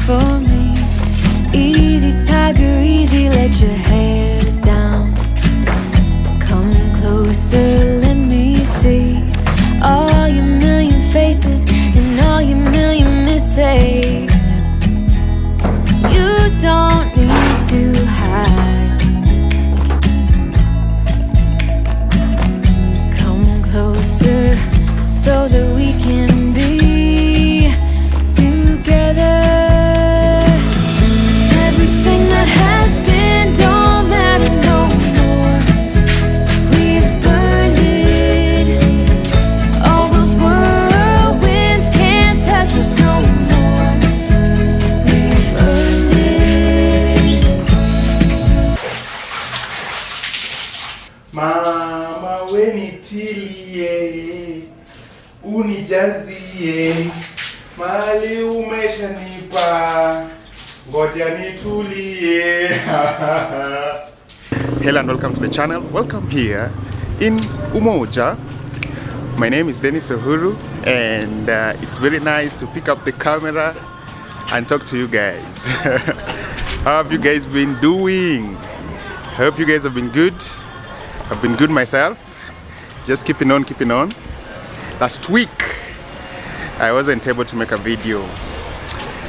for me. Easy, tiger, easy, let your hair down. Come closer, let me see all your million faces and all your million mistakes. You don't need to hide. Come closer so that we can be together. Everything that has been don't matter no more. We've burned it. All those whirlwinds can't touch us no more. We've earned it. Mama wenitilie, unijazie, mali umeshanipa, ngoja nitulie. Hello and welcome to the channel. Welcome here in Umoja. My name is Dennis Uhuru, and it's very nice to pick up the camera and talk to you guys. How have you guys been doing? I hope you guys have been good. I've been good myself. Just keeping on, keeping on. Last week I wasn't able to make a video.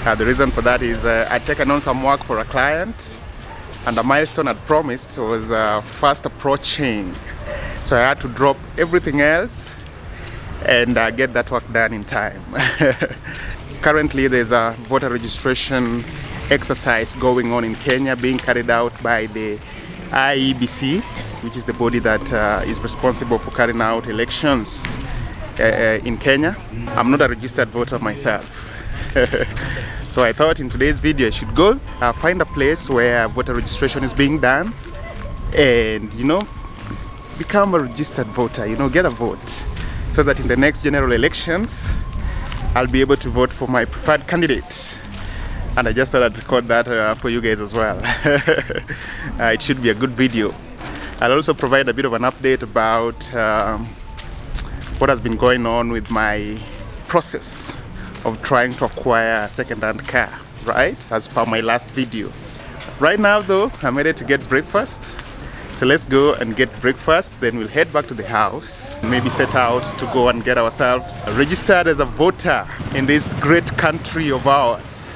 The reason for that is I'd taken on some work for a client, and a milestone I'd promised was fast approaching. So I had to drop everything else and get that work done in time. Currently there's a voter registration exercise going on in Kenya, being carried out by the IEBC, which is the body that is responsible for carrying out elections in Kenya. I'm not a registered voter myself. So I thought in today's video I should go find a place where voter registration is being done and, you know, become a registered voter, you know, get a vote, so that in the next general elections I'll be able to vote for my preferred candidate. And I just thought I'd record that for you guys as well. It should be a good video. I'll also provide a bit of an update about what has been going on with my process of trying to acquire a second-hand car, right? As per my last video. Right now though, I'm ready to get breakfast. So let's go and get breakfast, then we'll head back to the house. Maybe set out to go and get ourselves registered as a voter in this great country of ours,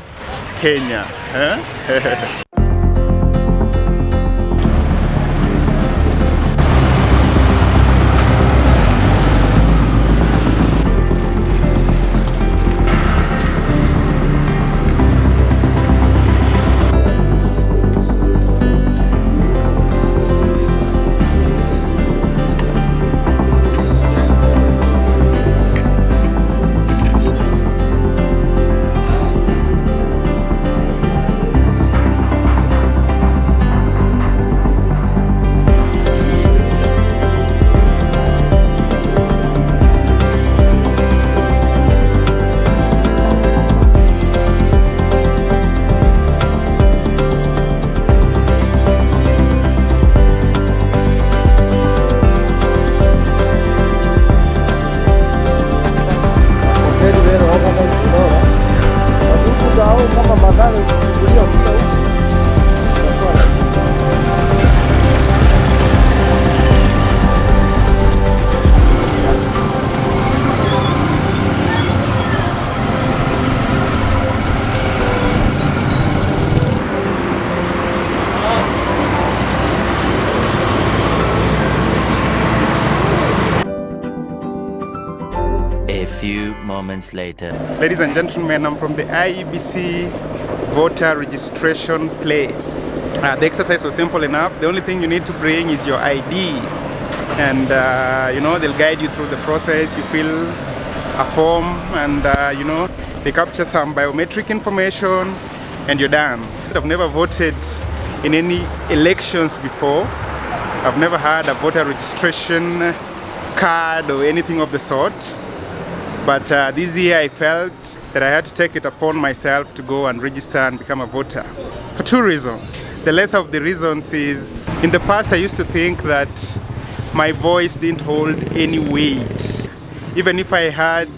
Kenya. Huh? A few moments later. Ladies and gentlemen, I'm from the IEBC voter registration place. The exercise was simple enough. The only thing you need to bring is your ID, and you know, they'll guide you through the process. You fill a form, and you know, they capture some biometric information, and you're done. I've never voted in any elections before. I've never had a voter registration card or anything of the sort. But this year I felt that I had to take it upon myself to go and register and become a voter. For two reasons. The lesser of the reasons is, in the past I used to think that my voice didn't hold any weight. Even if I had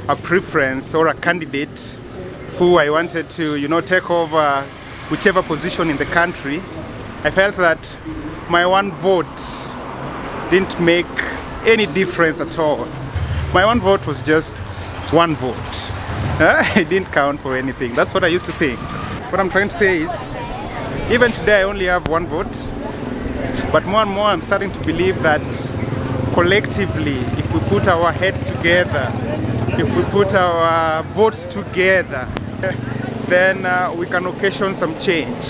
a preference or a candidate who I wanted to, take over whichever position in the country, I felt that my one vote didn't make any difference at all. My one vote was just one vote. It didn't count for anything. That's what I used to think. What I'm trying to say is, even today I only have one vote, but more and more I'm starting to believe that collectively, if we put our heads together, if we put our votes together, then we can occasion some change.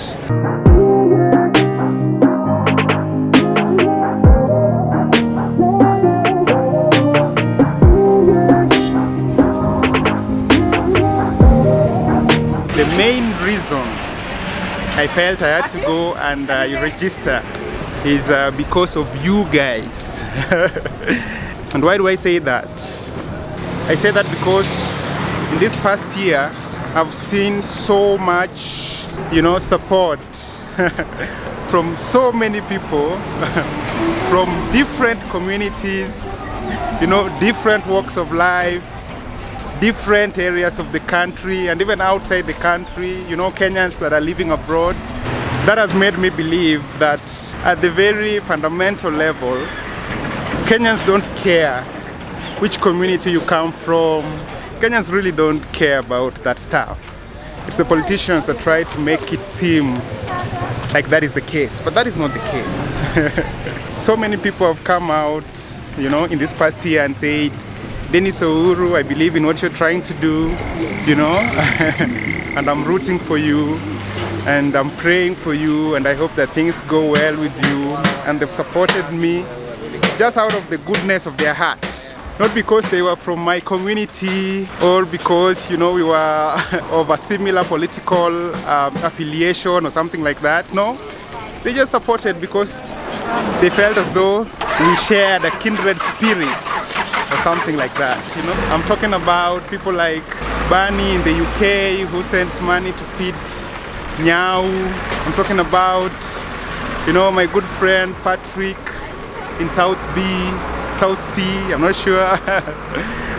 The main reason I felt I had to go and register is because of you guys. And why do I say that? I say that because in this past year I've seen so much, support from so many people from different communities, different walks of life, different areas of the country, and even outside the country, Kenyans that are living abroad. That has made me believe that at the very fundamental level, Kenyans don't care which community you come from. Kenyans really don't care about that stuff. It's the politicians that try to make it seem like that is the case, but that is not the case. So many people have come out, in this past year and said, Dennis Uhuru, I believe in what you're trying to do, and I'm rooting for you, and I'm praying for you, and I hope that things go well with you. And they've supported me just out of the goodness of their heart. Not because they were from my community or because, we were of a similar political affiliation or something like that. No, they just supported because they felt as though we shared a kindred spirit or something like that, I'm talking about people like Barney in the UK who sends money to feed Nyau. I'm talking about, my good friend Patrick in South C, I'm not sure.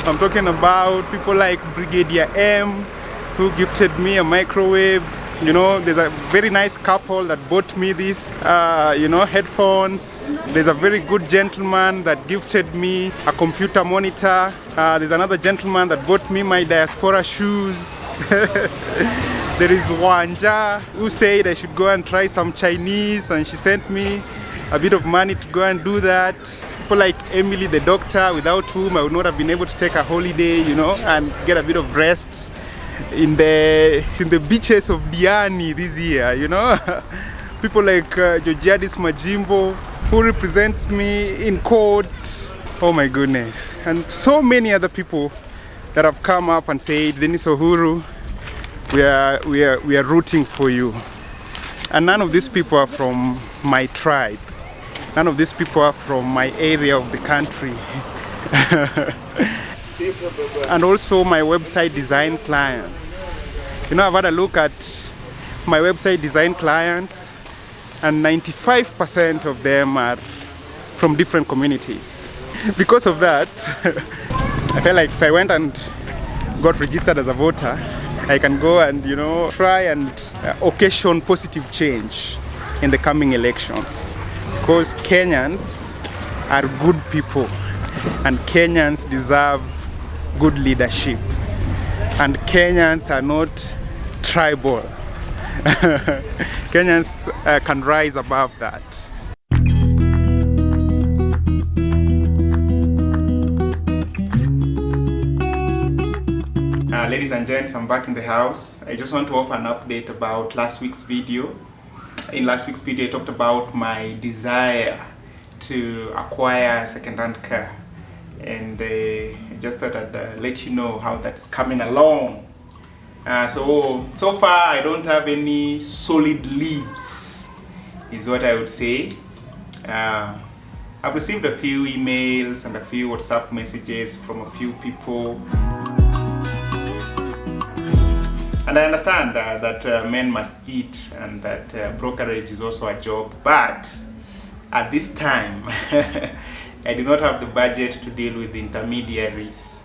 I'm talking about people like Brigadier M who gifted me a microwave. There's a very nice couple that bought me these, headphones. There's a very good gentleman that gifted me a computer monitor. There's another gentleman that bought me my diaspora shoes. There is Wanja who said I should go and try some Chinese, and she sent me a bit of money to go and do that. People like Emily the doctor, without whom I would not have been able to take a holiday, and get a bit of rest in the beaches of Diani this year, People like Georgiadis Majimbo, who represents me in court. Oh my goodness. And so many other people that have come up and said, Dennis Uhuru, we are rooting for you. And none of these people are from my tribe. None of these people are from my area of the country. And also my website design clients. I've had a look at my website design clients, and 95% of them are from different communities. Because of that, I felt like if I went and got registered as a voter, I can go and, try and occasion positive change in the coming elections. Because Kenyans are good people, and Kenyans deserve good leadership, and Kenyans are not tribal. Kenyans can rise above that. Ladies and gents, I'm back in the house. I just want to offer an update about last week's video. In last week's video I talked about my desire to acquire second-hand car, and I just thought I'd let you know how that's coming along. So far I don't have any solid leads, is what I would say. I've received a few emails and a few WhatsApp messages from a few people, and I understand that men must eat, and that brokerage is also a job, but at this time I do not have the budget to deal with intermediaries.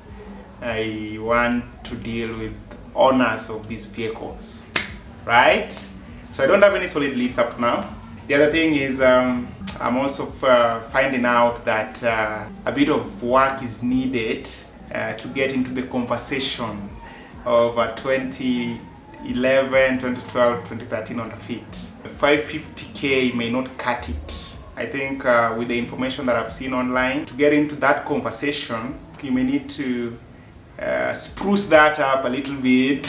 I want to deal with owners of these vehicles, right? So I don't have any solid leads up to now. The other thing is I'm also finding out that a bit of work is needed to get into the conversation of 2011, 2012, 2013 on the feet. 550k may not cut it. I think with the information that I've seen online, to get into that conversation, you may need to spruce that up a little bit.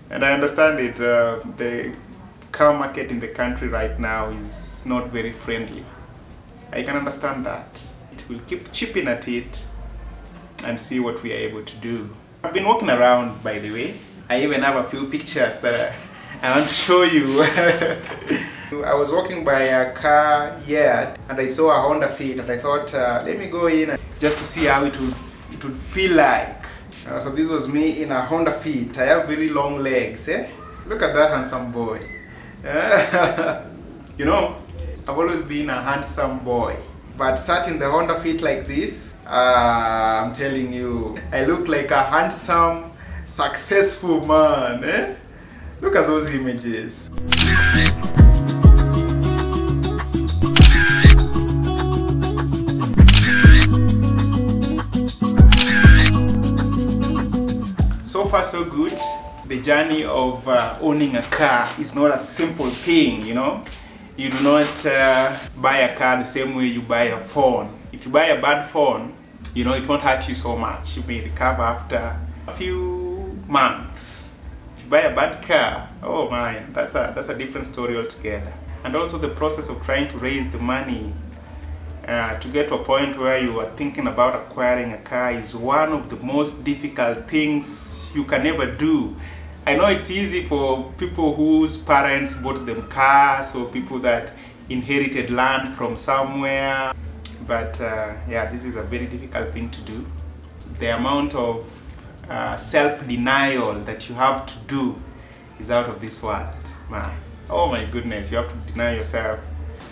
And I understand it. The car market in the country right now is not very friendly. I can understand that. It will keep chipping at it and see what we are able to do. I've been walking around, by the way. I even have a few pictures that I want to show you. I was walking by a car here and I saw a Honda Fit and I thought, let me go in just to see how it would feel like. So this was me in a Honda Fit. I have very long legs. Look at that handsome boy. You know, I've always been a handsome boy. But sat in the Honda Fit like this, I'm telling you, I look like a handsome, successful man. Look at those images. So far so good. The journey of owning a car is not a simple thing, you know. You do not buy a car the same way you buy a phone. If you buy a bad phone, you know, it won't hurt you so much. You may recover after a few months. If you buy a bad car, oh man, that's a different story altogether. And also the process of trying to raise the money to get to a point where you are thinking about acquiring a car is one of the most difficult things you can ever do. I know it's easy for people whose parents bought them cars or people that inherited land from somewhere, but yeah, this is a very difficult thing to do. The amount of self-denial that you have to do is out of this world, man. Oh my goodness, you have to deny yourself.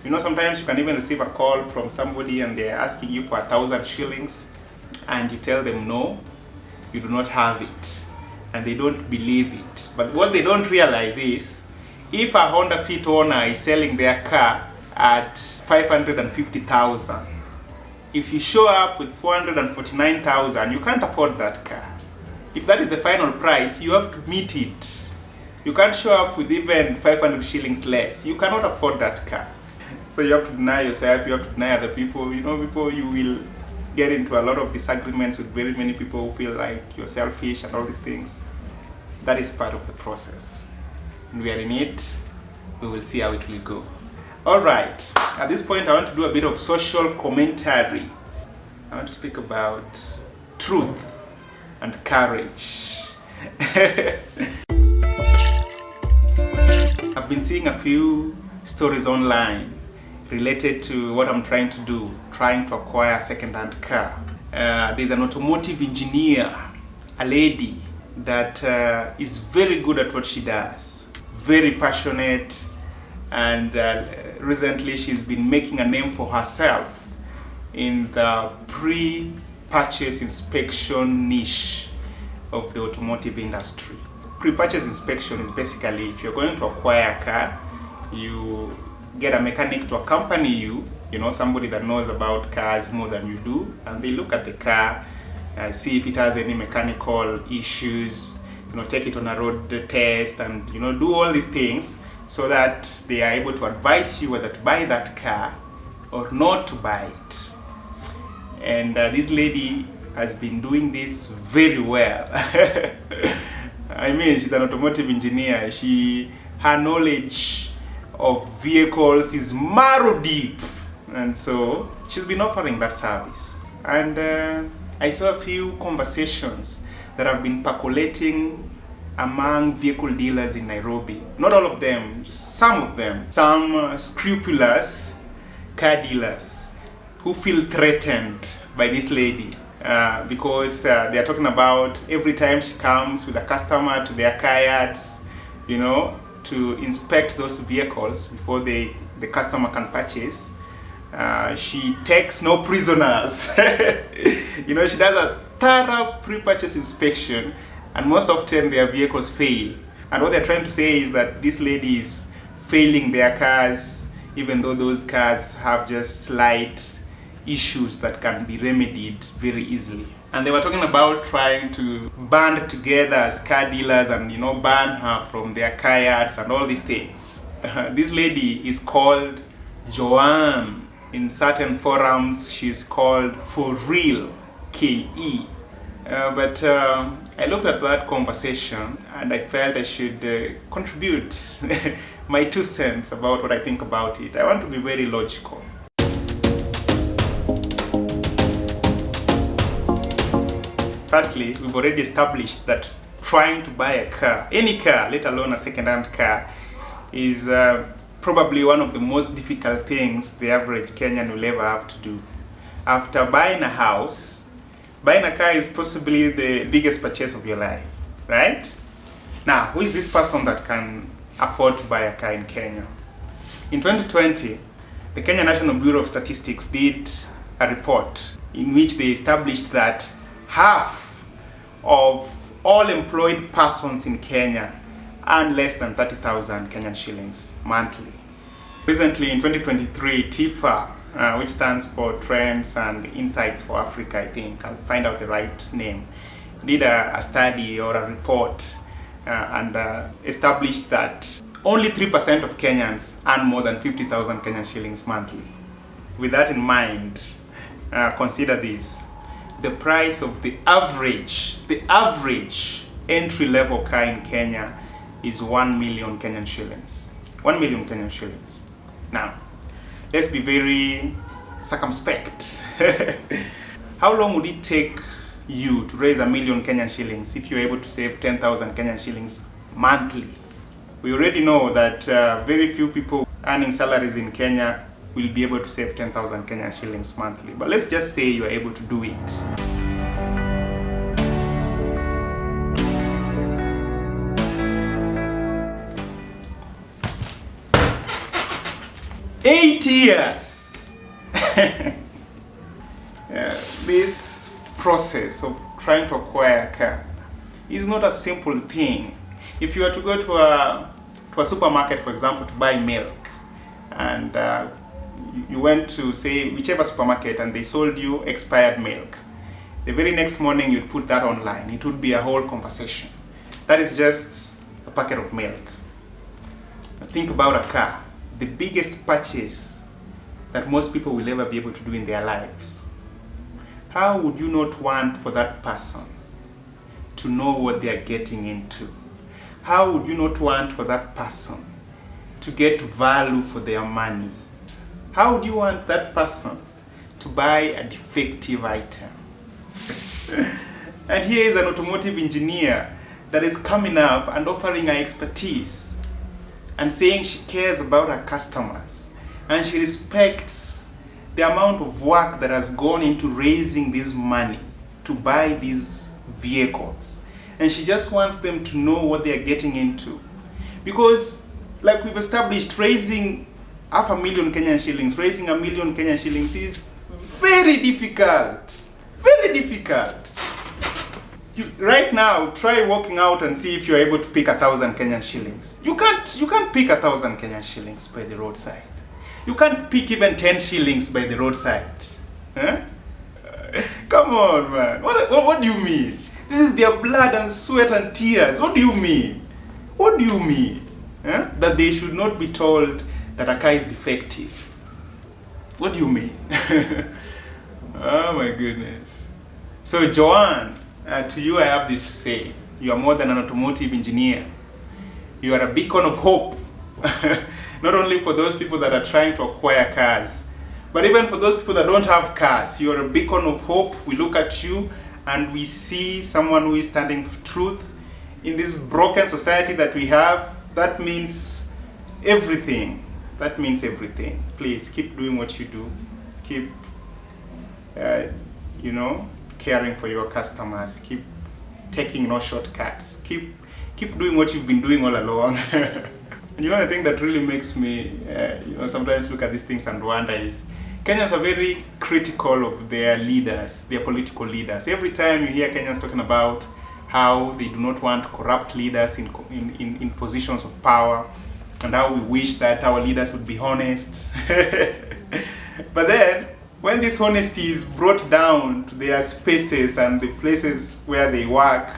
You know, sometimes you can even receive a call from somebody and they're asking you for 1,000 shillings and you tell them no, you do not have it. And they don't believe it. But what they don't realize is, if a Honda Fit owner is selling their car at 550,000, if you show up with 449,000, you can't afford that car. If that is the final price, you have to meet it. You can't show up with even 500 shillings less. You cannot afford that car. So you have to deny yourself, you have to deny other people. You know, people, you will get into a lot of disagreements with very many people who feel like you're selfish and all these things. That is part of the process. And we are in it. We will see how it will go. Alright, at this point I want to do a bit of social commentary. I want to speak about truth and courage. I've been seeing a few stories online related to what I'm trying to do, trying to acquire a second-hand car. There's an automotive engineer, a lady that is very good at what she does, very passionate, and recently she's been making a name for herself in the pre-purchase inspection niche of the automotive industry. Pre-purchase inspection is basically, if you're going to acquire a car, you get a mechanic to accompany you, you know, somebody that knows about cars more than you do, and they look at the car, see if it has any mechanical issues, you know, take it on a road test, and you know, do all these things so that they are able to advise you whether to buy that car or not to buy it. And this lady has been doing this very well. I mean, she's an automotive engineer. Her knowledge of vehicles is marrow deep, and so she's been offering that service. And I saw a few conversations that have been percolating among vehicle dealers in Nairobi. Not all of them, just some of them. Some scrupulous car dealers who feel threatened by this lady because they are talking about every time she comes with a customer to their car yards, you know, to inspect those vehicles before the customer can purchase. She takes no prisoners. You know, she does thorough pre-purchase inspection, and most often their vehicles fail. And what they're trying to say is that this lady is failing their cars, even though those cars have just slight issues that can be remedied very easily. And they were talking about trying to band together as car dealers and, you know, ban her from their car yards and all these things. This lady is called Joanne. In certain forums, she's called For Real, KE. But I looked at that conversation and I felt I should contribute my 2 cents about what I think about it. I want to be very logical. Firstly, we've already established that trying to buy a car, any car, let alone a second-hand car, is probably one of the most difficult things the average Kenyan will ever have to do. After buying a house, buying a car is possibly the biggest purchase of your life, right? Now, who is this person that can afford to buy a car in Kenya? In 2020, the Kenya National Bureau of Statistics did a report in which they established that half of all employed persons in Kenya earn less than 30,000 Kenyan shillings monthly. Recently, in 2023, TIFA, which stands for Trends and Insights for Africa, I think, I'll find out the right name, did a study or a report and established that only 3% of Kenyans earn more than 50,000 Kenyan shillings monthly. With that in mind, consider this. The price of the average entry-level car in Kenya is 1 million Kenyan shillings. 1 million Kenyan shillings. Now, let's be very circumspect. How long would it take you to raise 1 million Kenyan shillings if you're able to save 10,000 Kenyan shillings monthly? We already know that very few people earning salaries in Kenya will be able to save 10,000 Kenyan shillings monthly. But let's just say you're able to do it. Eight years! This process of trying to acquire a car is not a simple thing. If you were to go to a supermarket, for example, to buy milk, and you went to, say, whichever supermarket and they sold you expired milk, the very next morning you'd put that online. It would be a whole conversation. That is just a packet of milk. Now think about a car, the biggest purchase that most people will ever be able to do in their lives. How would you not want for that person to know what they are getting into? How would you not want for that person to get value for their money? How would you want that person to buy a defective item? And here is an automotive engineer that is coming up and offering her expertise and saying she cares about her customers and she respects the amount of work that has gone into raising this money to buy these vehicles. And she just wants them to know what they are getting into. Because, like we've established, raising 500,000 Kenyan shillings, raising 1 million Kenyan shillings is very difficult. Very difficult. Right now, try walking out and see if you're able to pick 1,000 Kenyan shillings. You can't pick 1,000 Kenyan shillings by the roadside. You can't pick even 10 shillings by the roadside. Huh? Come on, man. What do you mean? This is their blood and sweat and tears. What do you mean? What do you mean? Huh? That they should not be told that a car is defective. What do you mean? Oh my goodness. So Joanne, to you I have this to say. You are more than an automotive engineer. You are a beacon of hope. Not only for those people that are trying to acquire cars, but even for those people that don't have cars. You are a beacon of hope. We look at you and we see someone who is standing for truth in this broken society that we have. That means everything. That means everything. Please keep doing what you do. Keep, caring for your customers. Keep taking no shortcuts. Keep doing what you've been doing all along. And the thing that really makes me, sometimes look at these things and wonder is, Kenyans are very critical of their leaders, their political leaders. Every time you hear Kenyans talking about how they do not want corrupt leaders in positions of power, and how we wish that our leaders would be honest. But then, when this honesty is brought down to their spaces and the places where they work,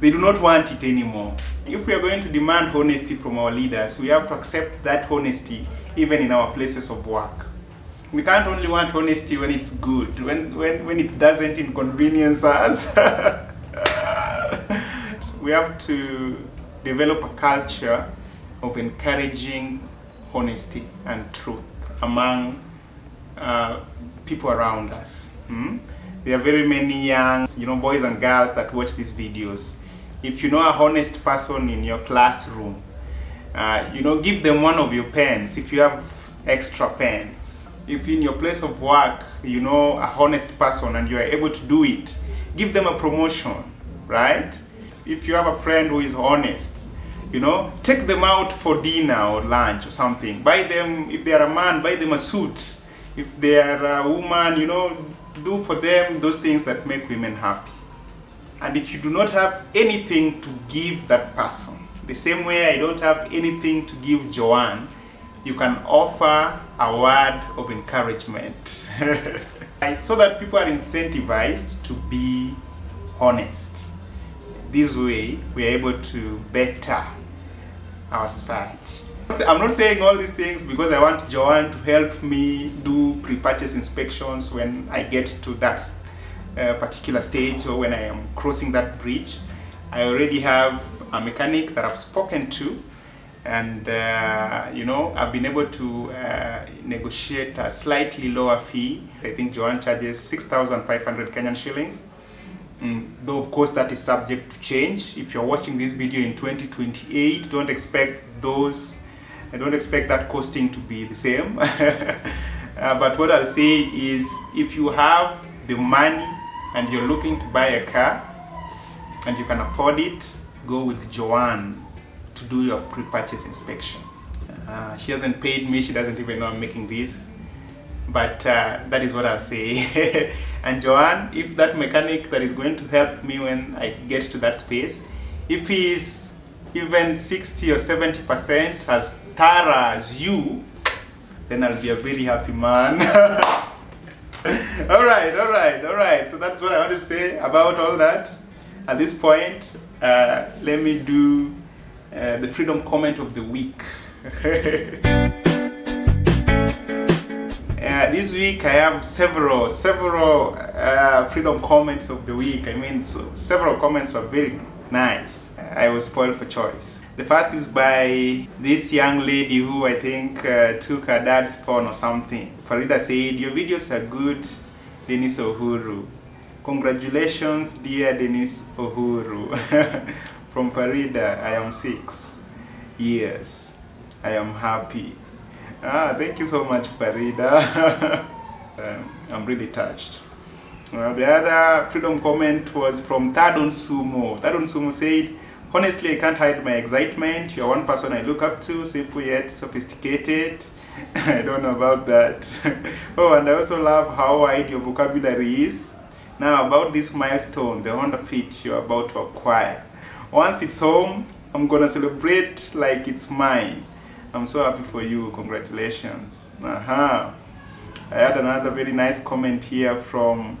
they do not want it anymore. If we are going to demand honesty from our leaders, we have to accept that honesty even in our places of work. We can't only want honesty when it's good, when it doesn't inconvenience us. We have to develop a culture of encouraging honesty and truth among people around us. There are very many young, boys and girls that watch these videos. If you know a honest person in your classroom, give them one of your pens if you have extra pens. If in your place of work, you know a honest person and you are able to do it, give them a promotion, right? If you have a friend who is honest, take them out for dinner or lunch or something. Buy them, if they are a man, buy them a suit. If they are a woman, do for them those things that make women happy. And if you do not have anything to give that person, the same way I don't have anything to give Joanne, you can offer a word of encouragement. So that people are incentivized to be honest. This way, we are able to better our society. I'm not saying all these things because I want Joanne to help me do pre-purchase inspections when I get to that particular stage, or when I am crossing that bridge. I already have a mechanic that I've spoken to, and I've been able to negotiate a slightly lower fee. I think Joanne charges 6,500 Kenyan shillings. Though of course that is subject to change. If you're watching this video in 2028, don't expect that costing to be the same. But what I'll say is, if you have the money and you're looking to buy a car and you can afford it, go with Joanne to do your pre-purchase inspection. She hasn't paid me, she doesn't even know I'm making this, but that is what I'll say. And Joanne, if that mechanic that is going to help me when I get to that space, if he's even 60 or 70% as thorough as you, then I'll be a very happy man. All right. So that's what I want to say about all that. At this point, let me do the freedom comment of the week. This week I have several freedom comments of the week. I mean, several comments were very nice. I was spoiled for choice. The first is by this young lady who I think took her dad's phone or something. Farida said, "Your videos are good, Dennis Uhuru. Congratulations, dear Dennis Uhuru." From Farida, I am 6 years. I am happy. Thank you so much, Farida. I'm really touched. The other freedom comment was from Tadon Sumo. Tadon Sumo said, "Honestly, I can't hide my excitement. You're one person I look up to, simple yet sophisticated." I don't know about that. Oh, and I also love how wide your vocabulary is. Now, about this milestone, the Honda Fit you're about to acquire. Once it's home, I'm gonna celebrate like it's mine. I'm so happy for you. Congratulations. I had another very nice comment here from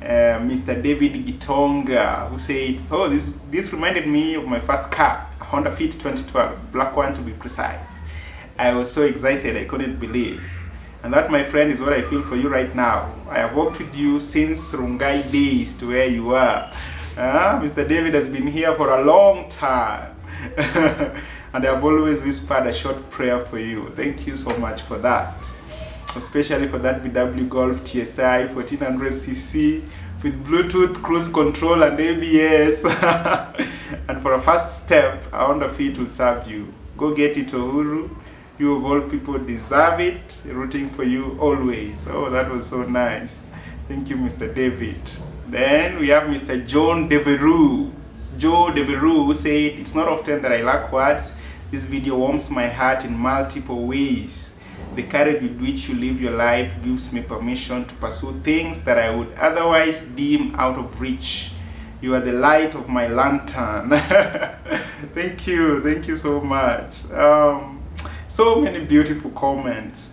Mr. David Gitonga, who said, "Oh, this reminded me of my first car, a Honda Fit 2012, black one to be precise. I was so excited I couldn't believe. And that, my friend, is what I feel for you right now. I have worked with you since Rungai days to where you are." Mr. David has been here for a long time. And I have always whispered a short prayer for you. Thank you so much for that. Especially for that VW Golf TSI 1400cc with Bluetooth cruise control and ABS. And for a first step, a Honda Fit will serve you. Go get it, Uhuru. You of all people deserve it. Rooting for you always. Oh, that was so nice. Thank you, Mr. David. Then we have Mr. John Devereaux. Joe Devereaux, who said, "It's not often that I lack words. This video warms my heart in multiple ways. The courage with which you live your life gives me permission to pursue things that I would otherwise deem out of reach. You are the light of my lantern. Thank you so much. So many beautiful comments,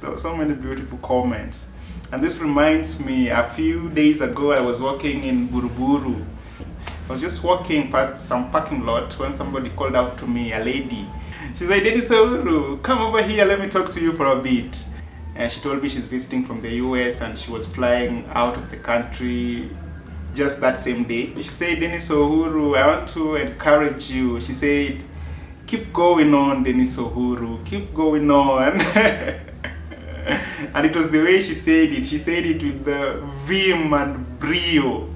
and this reminds me, a few days ago I was walking in Buruburu. I was just walking past some parking lot when somebody called out to me, a lady. She said, "Dennis Ouru, come over here, let me talk to you for a bit." And she told me she's visiting from the US and she was flying out of the country just that same day. She said, "Dennis Ouru, I want to encourage you." She said, "Keep going on, Dennis Ouru, keep going on." And it was the way she said it. She said it with the vim and brio.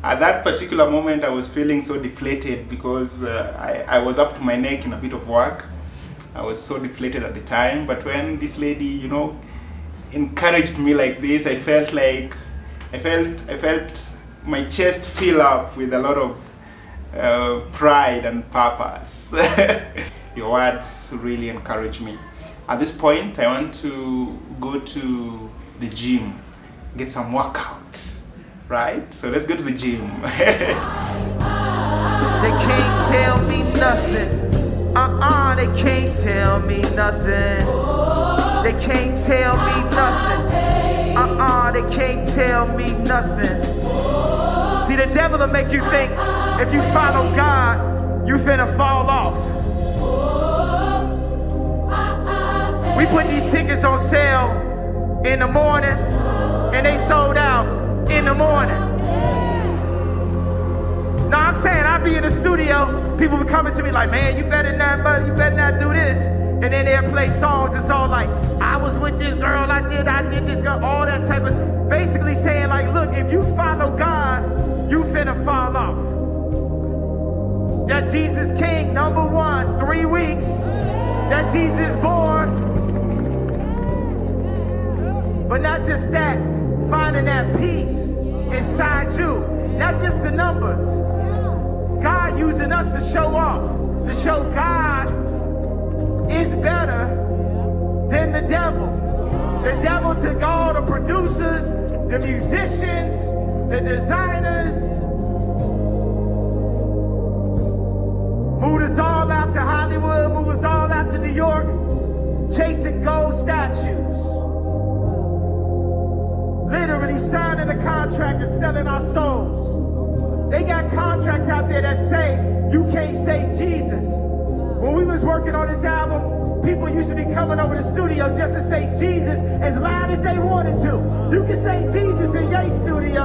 At that particular moment, I was feeling so deflated because I was up to my neck in a bit of work. I was so deflated at the time. But when this lady, you know, encouraged me like this, I felt my chest fill up with a lot of pride and purpose. Your words really encourage me. At this point, I want to go to the gym, get some workout. Right? So let's go to the gym. They can't tell me nothing. They can't tell me nothing. They can't tell me nothing. They can't tell me nothing. See, the devil will make you think if you follow God, you finna fall off. We put these tickets on sale in the morning and they sold out in the morning. No, I'm saying I'll be in the studio, people be coming to me like, "Man, you better not do this." And then they'll play songs. It's all like, "I was with this girl, I did this girl," all that type of, basically saying like, look, if you follow God, you finna fall off. That Jesus King, number 1, 3 weeks. That Jesus born. But not just that, finding that peace inside you, not just the numbers. God using us to show off, to show God is better than the devil. The devil took all the producers, the musicians, the designers, moved us all out to Hollywood, moved us all out to New York, chasing gold statues. Literally signing a contract and selling our souls. They got contracts out there that say you can't say Jesus. When we was working on this album, people used to be coming over the studio just to say Jesus as loud as they wanted to. You can say Jesus in your studio.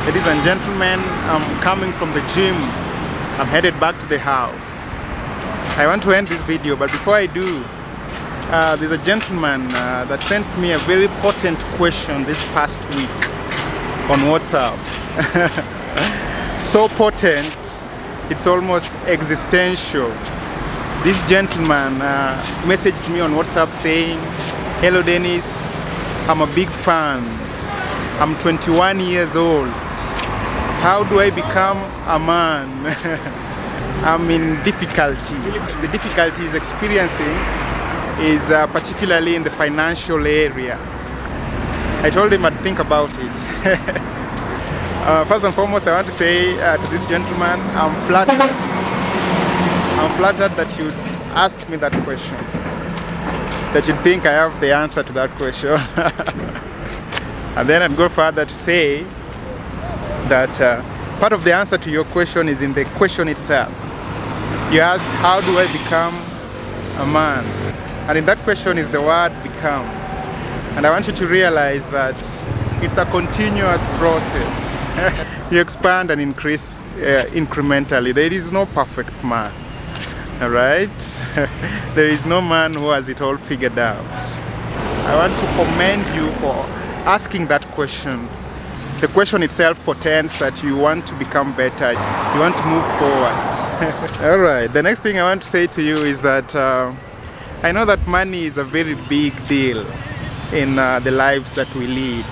Ladies and gentlemen, I'm coming from the gym. I'm headed back to the house. I want to end this video, but before I do, there's a gentleman that sent me a very potent question this past week on WhatsApp. So potent, it's almost existential. This gentleman messaged me on WhatsApp saying, "Hello Dennis, I'm a big fan. I'm 21 years old. How do I become a man?" I'm in difficulty. The difficulty he's experiencing is particularly in the financial area. I told him I'd think about it. First and foremost, I want to say to this gentleman, I'm flattered. I'm flattered that you'd ask me that question, that you'd think I have the answer to that question. And then I'd go further to say that part of the answer to your question is in the question itself. You asked, how do I become a man? And in that question is the word become. And I want you to realize that it's a continuous process. You expand and increase incrementally. There is no perfect man. Alright? There is no man who has it all figured out. I want to commend you for asking that question. The question itself portends that you want to become better. You want to move forward. Alright, the next thing I want to say to you is that I know that money is a very big deal in the lives that we lead.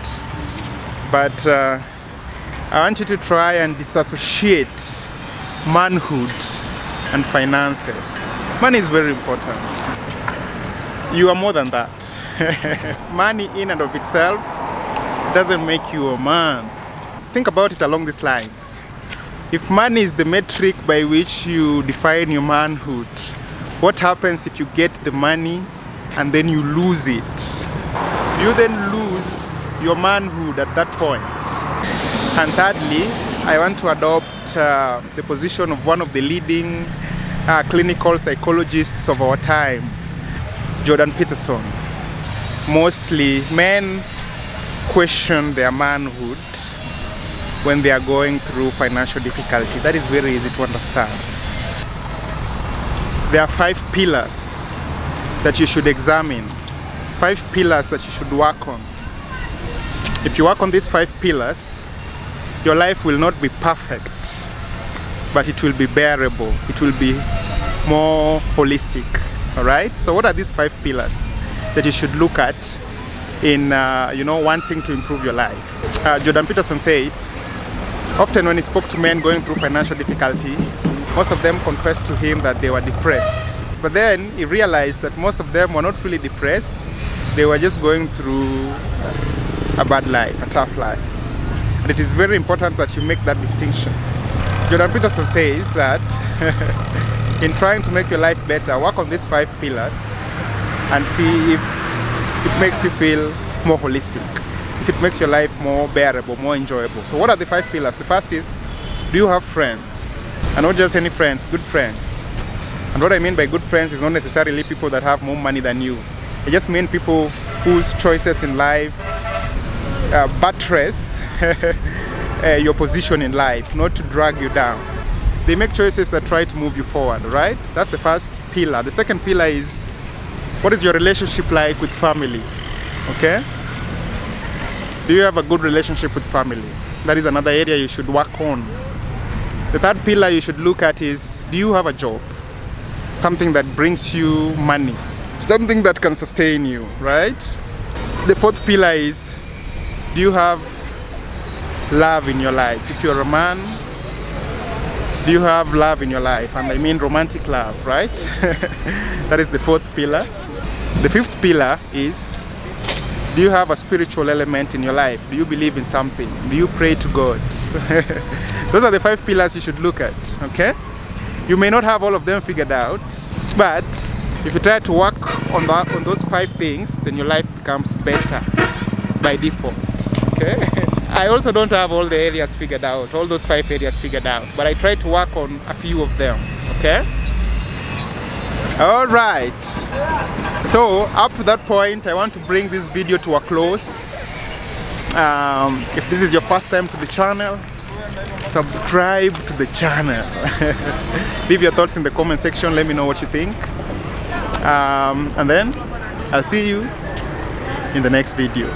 But I want you to try and disassociate manhood and finances. Money is very important. You are more than that. Money in and of itself doesn't make you a man. Think about it along these lines. If money is the metric by which you define your manhood, what happens if you get the money and then you lose it? You then lose your manhood at that point. And thirdly, I want to adopt the position of one of the leading clinical psychologists of our time, Jordan Peterson. Mostly men question their manhood when they are going through financial difficulty. That is very easy to understand. There are 5 pillars that you should examine, 5 pillars that you should work on. If you work on these 5 pillars, your life will not be perfect, but it will be bearable. It will be more holistic. All right? So what are these 5 pillars that you should look at in wanting to improve your life? Jordan Peterson said, often when he spoke to men going through financial difficulty, most of them confessed to him that they were depressed. But then he realized that most of them were not really depressed. They were just going through a bad life, a tough life. And it is very important that you make that distinction. Jordan Peterson says that in trying to make your life better, work on these 5 pillars and see if it makes you feel more holistic, if it makes your life more bearable, more enjoyable. So what are the 5 pillars? The first is, do you have friends? And not just any friends, good friends. And what I mean by good friends is not necessarily people that have more money than you. I just mean people whose choices in life buttress your position in life, not to drag you down. They make choices that try to move you forward, right? That's the first pillar. The second pillar is, what is your relationship like with family? Okay? Do you have a good relationship with family? That is another area you should work on. The third pillar you should look at is, do you have a job? Something that brings you money. Something that can sustain you, right? The fourth pillar is, do you have love in your life? If you're a man, do you have love in your life? And I mean romantic love, right? That is the fourth pillar. The fifth pillar is, do you have a spiritual element in your life? Do you believe in something? Do you pray to God? Those are the 5 pillars you should look at, okay? You may not have all of them figured out, but if you try to work on those 5 things, then your life becomes better by default, okay? I also don't have all the areas figured out, all those 5 areas figured out, but I try to work on a few of them, okay? All right. So up to that point, I want to bring this video to a close. If this is your first time to the channel, subscribe to the channel. Leave your thoughts in the comment section. Let me know what you think. And then I'll see you in the next video.